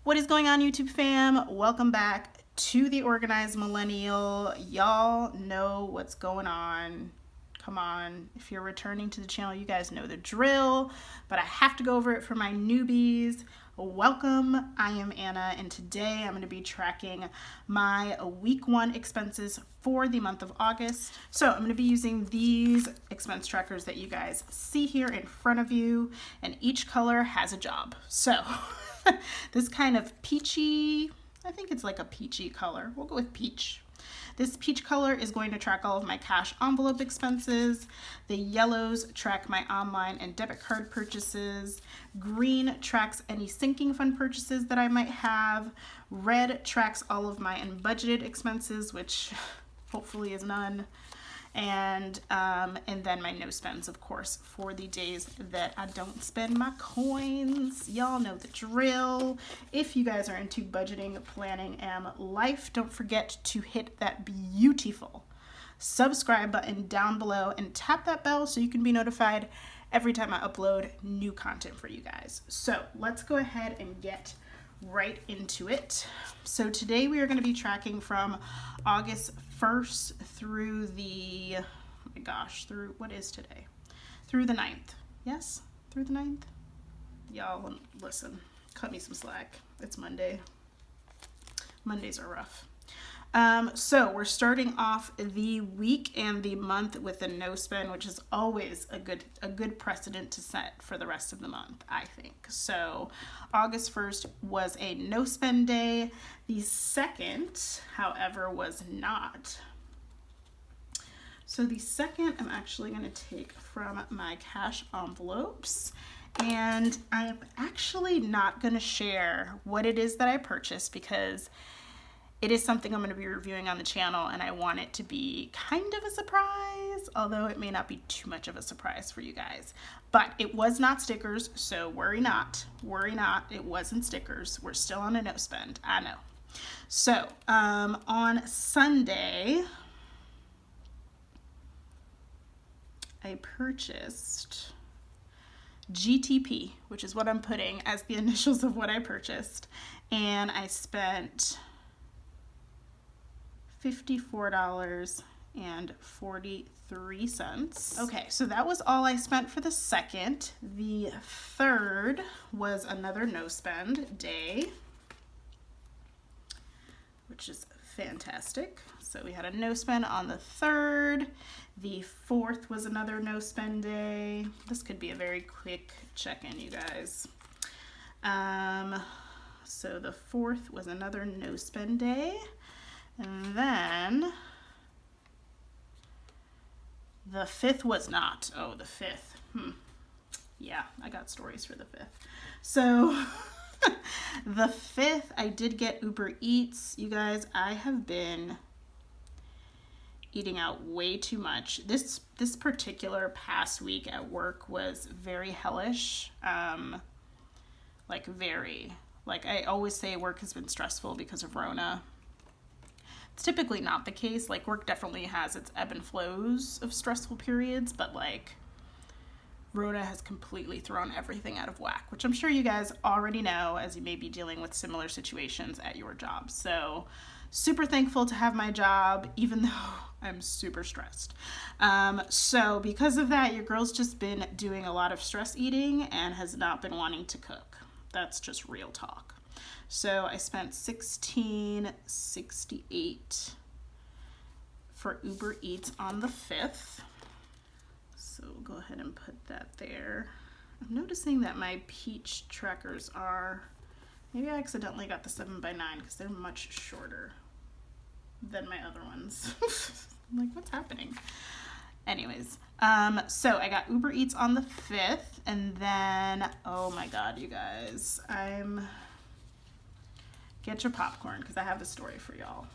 What is going on, YouTube fam? Welcome back to the Organized Millennial. Y'all know what's going on. Come on, if you're returning to the channel, you guys know the drill, but I have to go over it for my newbies. Welcome, I am Anna, and today I'm going to be tracking my week 1 expenses for the month of August. So I'm going to be using these expense trackers that you guys see here in front of you, and each color has a job. So this kind of peachy, I think it's like a peachy color. We'll go with peach. This peach color is going to track all of my cash envelope expenses. The yellows track my online and debit card purchases. Green tracks any sinking fund purchases that I might have. Red tracks all of my unbudgeted expenses, which hopefully is none. And then my no spends, of course, for the days that I don't spend my coins. Y'all know the drill. If you guys are into budgeting, planning, and life, don't forget to hit that beautiful subscribe button down below and tap that bell so you can be notified every time I upload new content for you guys. So let's go ahead and get right into it. So today we are going to be tracking from August 1st through the, oh my gosh, through, what is today? Through the 9th. Yes? Through the 9th? Y'all, listen, cut me some slack. It's Monday. Mondays are rough. So we're starting off the week and the month with a no spend, which is always a good precedent to set for the rest of the month, I think. So August 1st was a no spend day. The 2nd, however, was not. So the 2nd, I'm actually going to take from my cash envelopes, and I'm actually not going to share what it is that I purchased because it is something I'm going to be reviewing on the channel, and I want it to be kind of a surprise, although it may not be too much of a surprise for you guys. But it was not stickers, so worry not. Worry not. It wasn't stickers. We're still on a no spend. I know. So on Sunday, I purchased GTP, which is what I'm putting as the initials of what I purchased, and I spent $54.43. Okay, so that was all I spent for the 2nd. The 3rd was another no spend day, which is fantastic. So we had a no spend on the 3rd. The 4th was another no spend day. This could be a very quick check-in, you guys. So the 4th was another no spend day. And then the 5th was not. Oh, the 5th. Yeah, I got stories for the 5th. So the 5th, I did get Uber Eats. You guys, I have been eating out way too much. This particular past week at work was very hellish. Like I always say work has been stressful because of Rona. It's typically not the case. Like, work definitely has its ebb and flows of stressful periods, but like Rona has completely thrown everything out of whack, which I'm sure you guys already know as you may be dealing with similar situations at your job. So super thankful to have my job, even though I'm super stressed. So because of that, your girl's just been doing a lot of stress eating and has not been wanting to cook. That's just real talk. So I spent $16.68 for Uber Eats on the 5th. So we'll go ahead and put that there. I'm noticing that my peach trackers are, maybe I accidentally got the 7x9 because they're much shorter than my other ones. I'm like, what's happening? Anyways, so I got Uber Eats on the 5th, and then, oh my God, you guys, get your popcorn because I have a story for y'all.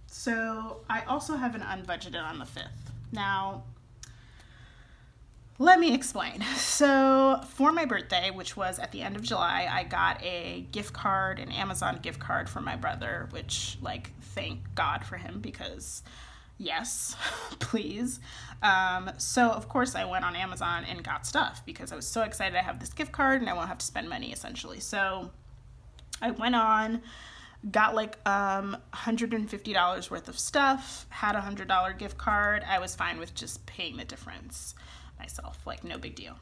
So I also have an unbudgeted on the 5th. Now, let me explain. So for my birthday, which was at the end of July, I got a gift card, an Amazon gift card from my brother, which, like, thank God for him because yes, please. So of course I went on Amazon and got stuff because I was so excited I have this gift card and I won't have to spend money essentially. So I went on, got like $150 worth of stuff, had a $100 gift card. I was fine with just paying the difference myself, like no big deal.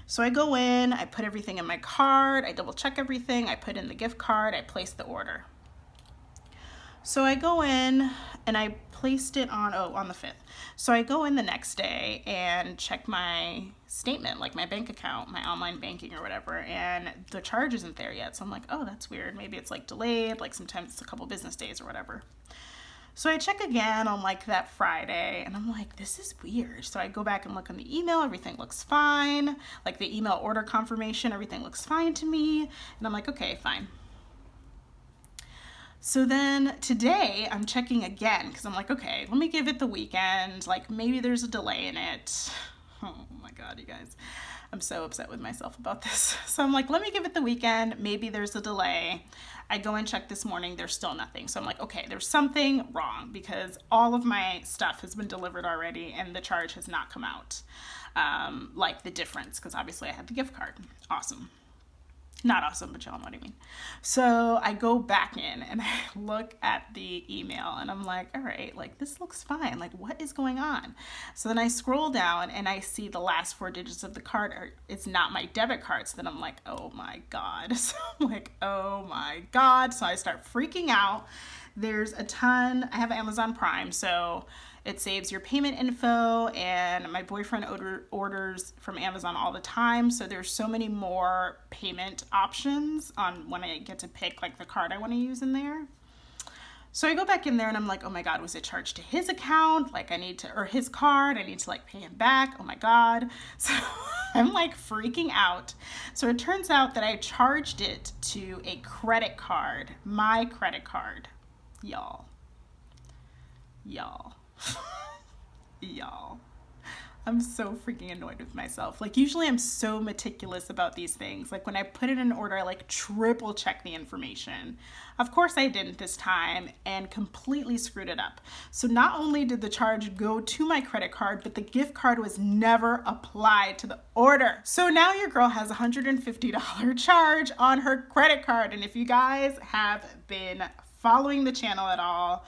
So I go in, I put everything in my card, I double check everything, I put in the gift card, I place the order. So I go in and I placed it on the 5th. So I go in the next day and check my statement, like my bank account, my online banking or whatever, and the charge isn't there yet. So I'm like, oh, that's weird. Maybe it's like delayed, like sometimes it's a couple business days or whatever. So I check again on like that Friday and I'm like, this is weird. So I go back and look on the email, everything looks fine. Like the email order confirmation, everything looks fine to me. And I'm like, okay, fine. So then today I'm checking again because I'm like, okay, let me give it the weekend. Like maybe there's a delay in it. Oh my God, you guys, I'm so upset with myself about this. So I'm like, let me give it the weekend. Maybe there's a delay. I go and check this morning. There's still nothing. So I'm like, okay, there's something wrong because all of my stuff has been delivered already and the charge has not come out. Like the difference, because obviously I had the gift card. Awesome. Not awesome, but y'all know what I mean. So I go back in and I look at the email and I'm like, all right, like this looks fine. Like what is going on? So then I scroll down and I see the last 4 digits of the card it's not my debit card. So then I'm like, oh my God. So I'm like, oh my God. So I start freaking out. There's a ton, I have Amazon Prime, so it saves your payment info, and my boyfriend orders from Amazon all the time, so there's so many more payment options on when I get to pick like the card I want to use in there. So I go back in there and I'm like, oh my God, was it charged to his account? Like or his card, I need to like pay him back. Oh my God. So I'm like freaking out. So it turns out that I charged it to a credit card, my credit card. Y'all. I'm so freaking annoyed with myself. Like usually I'm so meticulous about these things. Like when I put in an order, I like triple check the information. Of course I didn't this time and completely screwed it up. So not only did the charge go to my credit card, but the gift card was never applied to the order. So now your girl has a $150 charge on her credit card. And if you guys have been following the channel at all,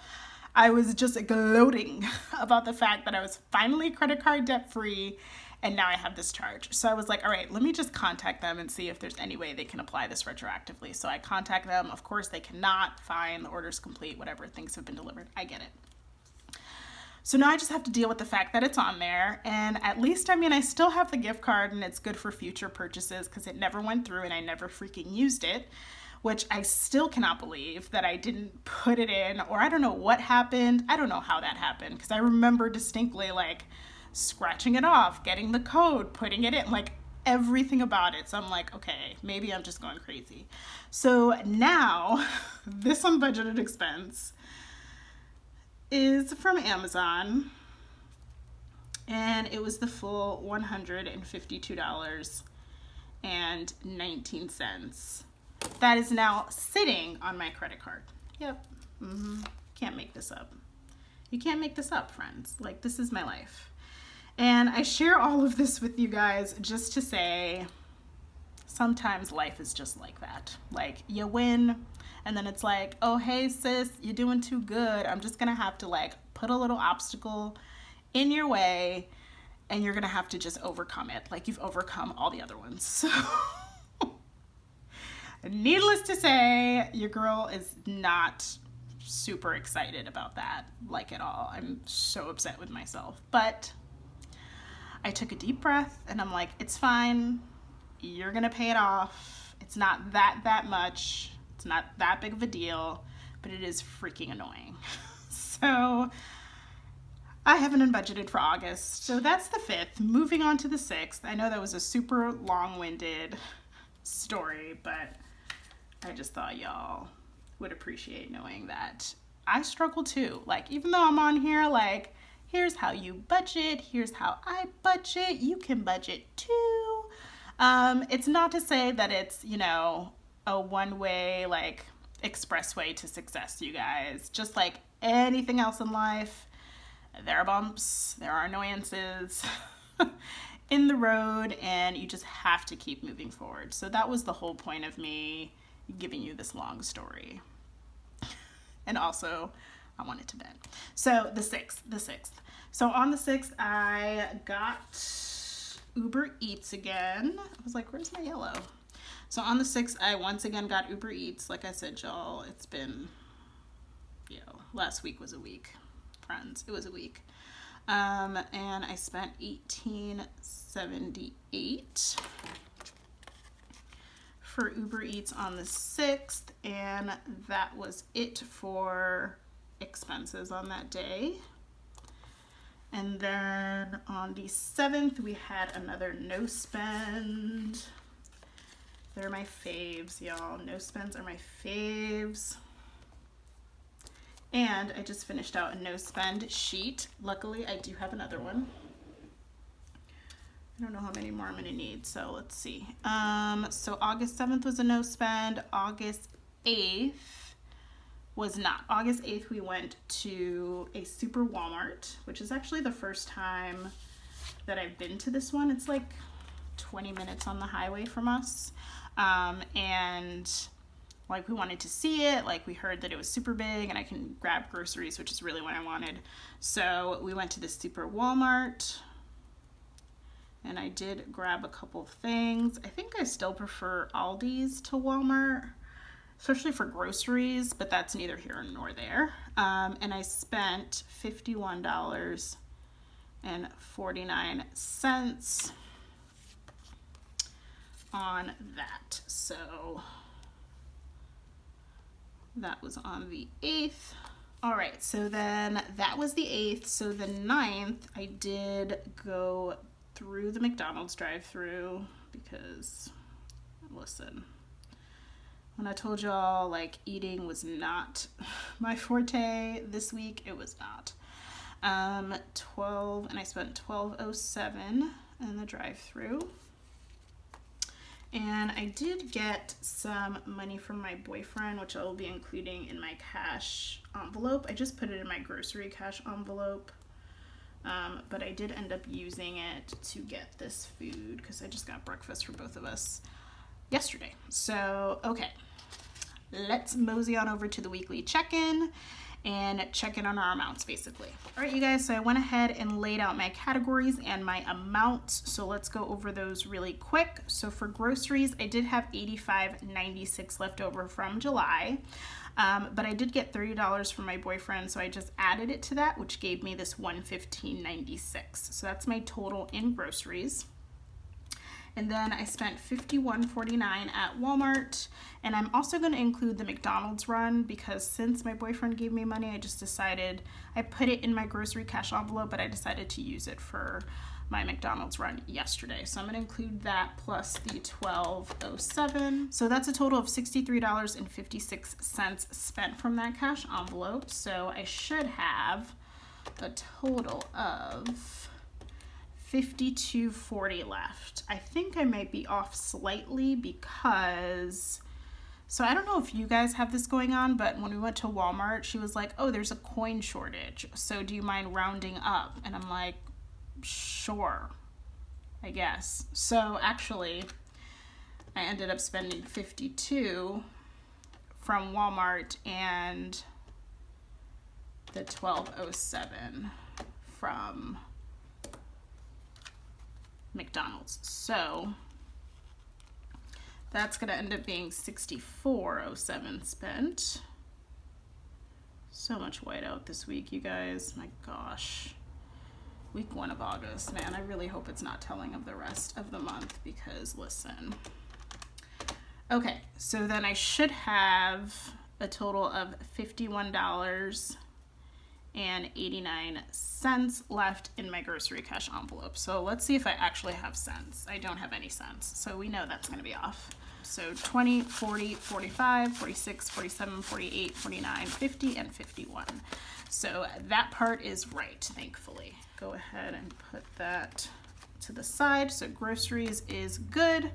I was just gloating about the fact that I was finally credit card debt free and now I have this charge. So I was like, all right, let me just contact them and see if there's any way they can apply this retroactively. So I contact them. Of course they cannot. Fine, the order's complete, whatever, things have been delivered. I get it. So now I just have to deal with the fact that it's on there, and at least, I mean, I still have the gift card and it's good for future purchases because it never went through and I never freaking used it, which I still cannot believe that I didn't put it in, or I don't know what happened. I don't know how that happened because I remember distinctly like scratching it off, getting the code, putting it in, like everything about it. So I'm like, okay, maybe I'm just going crazy. So now this unbudgeted expense is from Amazon and it was the full $152.19. That is now sitting on my credit card. Yep. Can't make this up. You can't make this up, friends. Like, this is my life. And I share all of this with you guys just to say sometimes life is just like that. Like, you win, and then it's like, oh, hey, sis, you're doing too good. I'm just going to have to, like, put a little obstacle in your way, and you're going to have to just overcome it like you've overcome all the other ones. So needless to say, your girl is not super excited about that, like at all. I'm so upset with myself. But I took a deep breath and I'm like, it's fine. You're gonna pay it off. It's not that much. It's not that big of a deal, but it is freaking annoying. So I haven't budgeted for August. So that's the 5th. Moving on to the 6th. I know that was a super long-winded story, but I just thought y'all would appreciate knowing that I struggle too. Like, even though I'm on here, like, here's how you budget, here's how I budget, you can budget too. It's not to say that it's, you know, a one-way, like, expressway to success, you guys. Just like anything else in life, there are bumps, there are annoyances in the road, and you just have to keep moving forward. So that was the whole point of me giving you this long story. And also, I wanted to vent. So the 6th. So on the 6th, I got Uber Eats again. I was like, where's my yellow? So on the 6th, I once again got Uber Eats. Like I said, y'all, it's been, last week was a week. Friends, it was a week. And I spent $18.78 for Uber Eats on the 6th, and that was it for expenses on that day. And then on the 7th, we had another no spend. They're my faves, y'all. No spends are my faves. And I just finished out a no spend sheet. Luckily, I do have another one. I don't know how many more I'm gonna need, so let's see. So August 7th was a no spend. August 8th was not. August 8th, we went to a super Walmart, which is actually the first time that I've been to this one. It's like 20 minutes on the highway from us. And like we wanted to see it, like we heard that it was super big and I can grab groceries, which is really what I wanted. So we went to the super Walmart and I did grab a couple things. I think I still prefer Aldi's to Walmart, especially for groceries, but that's neither here nor there. And I spent $51.49 on that. So that was on the 8th. All right, so then that was the 8th. So the 9th, I did go through the McDonald's drive-thru because, listen, when I told y'all like eating was not my forte this week, it was not. And I spent $12.07 in the drive-thru. And I did get some money from my boyfriend, which I will be including in my cash envelope. I just put it in my grocery cash envelope, but I did end up using it to get this food because I just got breakfast for both of us yesterday. So, okay, let's mosey on over to the weekly check-in and check in on our amounts basically. All right, you guys, so I went ahead and laid out my categories and my amounts. So let's go over those really quick. So for groceries, I did have $85.96 left over from July, but I did get $30 from my boyfriend. So I just added it to that, which gave me this $115.96. So that's my total in groceries. And then I spent $51.49 at Walmart. And I'm also going to include the McDonald's run because since my boyfriend gave me money, I just decided, I put it in my grocery cash envelope, but I decided to use it for my McDonald's run yesterday. So I'm going to include that plus the $12.07. So that's a total of $63.56 spent from that cash envelope. So I should have a total of $52.40 left. I think I might be off slightly because, so I don't know if you guys have this going on, but when we went to Walmart, she was like, oh, there's a coin shortage, so do you mind rounding up? And I'm like, sure, I guess. So actually, I ended up spending $52 from Walmart and the $12.07 from McDonald's. So that's gonna end up being $64.07 spent. So much whiteout this week, you guys. My gosh. Week 1 of August, man. I really hope it's not telling of the rest of the month because listen. Okay, so then I should have a total of $51.89 left in my grocery cash envelope. So let's see if I actually have cents. I don't have any cents, so we know that's gonna be off. So 20, 40, 45, 46, 47, 48, 49, 50, and 51. So that part is right, thankfully. Go ahead and put that to the side. So groceries is good.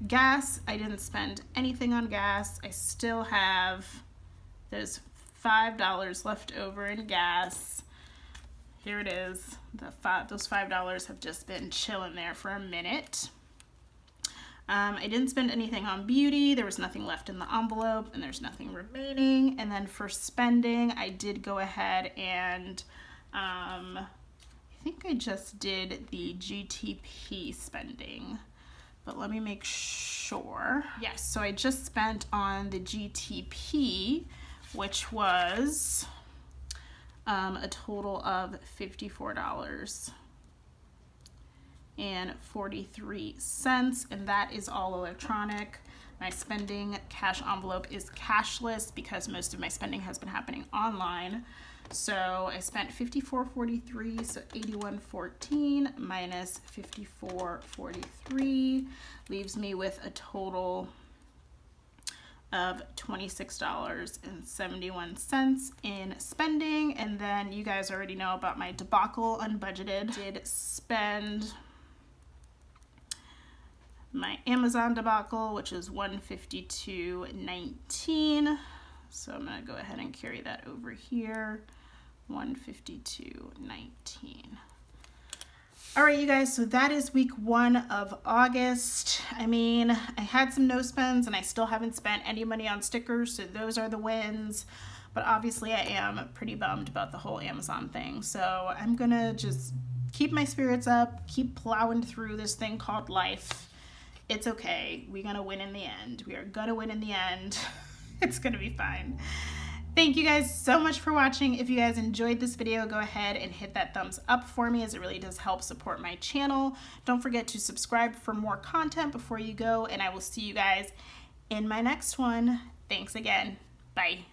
Gas, I didn't spend anything on gas. I still have those $5 left over in gas. Here it is. Those $5 have just been chilling there for a minute. I didn't spend anything on beauty. There was nothing left in the envelope, and there's nothing remaining. And then for spending, I did go ahead and I think I just did the GTP spending, but let me make sure. Yes, so I just spent on the GTP, which was a total of $54.43, and that is all electronic. My spending cash envelope is cashless because most of my spending has been happening online. So I spent $54.43, so $81.14 minus $54.43 leaves me with a total of $26.71 in spending. And then you guys already know about my debacle unbudgeted. Did spend my Amazon debacle, which is $152.19. So I'm going to go ahead and carry that over here. $152.19. All right, you guys, so that is week 1 of August. I mean, I had some no spends and I still haven't spent any money on stickers, so those are the wins. But obviously I am pretty bummed about the whole Amazon thing. So I'm gonna just keep my spirits up, keep plowing through this thing called life. It's okay. We're gonna win in the end. We are gonna win in the end. It's gonna be fine. Thank you guys so much for watching. If you guys enjoyed this video, go ahead and hit that thumbs up for me, as it really does help support my channel. Don't forget to subscribe for more content before you go, and I will see you guys in my next one. Thanks again. Bye.